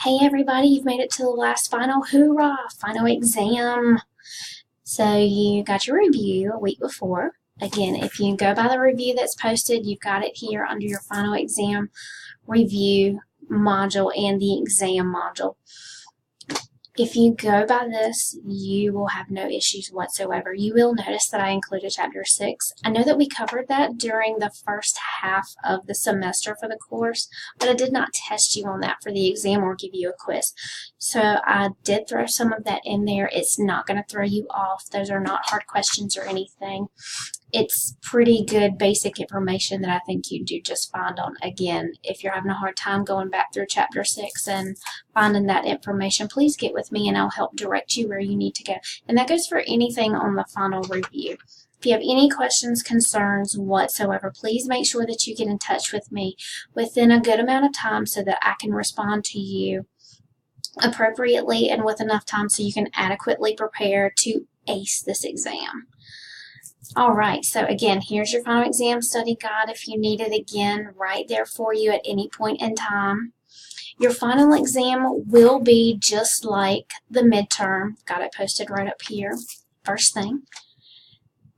Hey everybody, you've made it to the last final. Hoorah! Final exam. So you got your review a week before. Again, if you go by the review that's posted, you've got it here under your final exam review module and the exam module. If you go by this, you will have no issues whatsoever. You will notice that I included Chapter 6. I know that we covered that during the first half of the semester for the course, but I did not test you on that for the exam or give you a quiz. So I did throw some of that in there. It's not going to throw you off. Those are not hard questions or anything. It's pretty good basic information that I think you do just fine on. Again, if you're having a hard time going back through Chapter 6 and finding that information, please get with me and I'll help direct you where you need to go. And that goes for anything on the final review. If you have any questions, concerns whatsoever, please make sure that you get in touch with me within a good amount of time so that I can respond to you appropriately and with enough time so you can adequately prepare to ace this exam. All right, so again, here's your final exam study guide if you need it again, right there for you at any point in time. Your final exam will be just like the midterm. Got it posted right up here. First thing,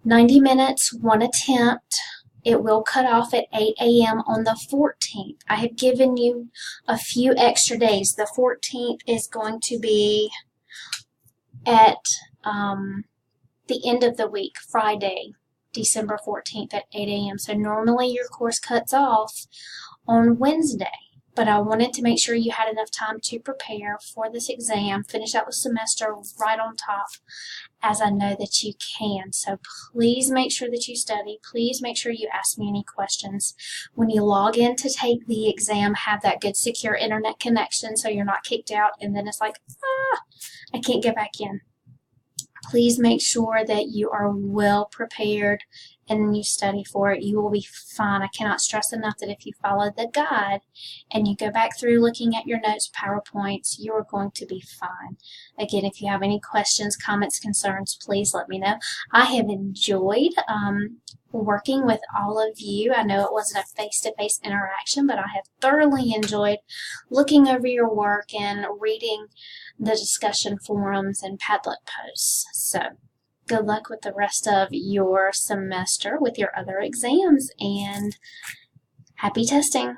90 minutes, one attempt. It will cut off at 8 a.m. on the 14th. I have given you a few extra days. The 14th is going to be at the end of the week, Friday, December 14th at 8 a.m. So normally your course cuts off on Wednesday, but I wanted to make sure you had enough time to prepare for this exam, finish out the semester right on top, as I know that you can. So please make sure that you study. Please make sure you ask me any questions. When you log in to take the exam, have that good secure internet connection so you're not kicked out and then it's like, I can't get back in. Please make sure that you are well prepared and you study for it. You will be fine. I cannot stress enough that if you follow the guide and you go back through looking at your notes, PowerPoints, you are going to be fine. Again, if you have any questions, comments, concerns, please let me know. I have enjoyed working with all of you. I know it wasn't a face-to-face interaction, but I have thoroughly enjoyed looking over your work and reading the discussion forums and Padlet posts. So good luck with the rest of your semester with your other exams and happy testing.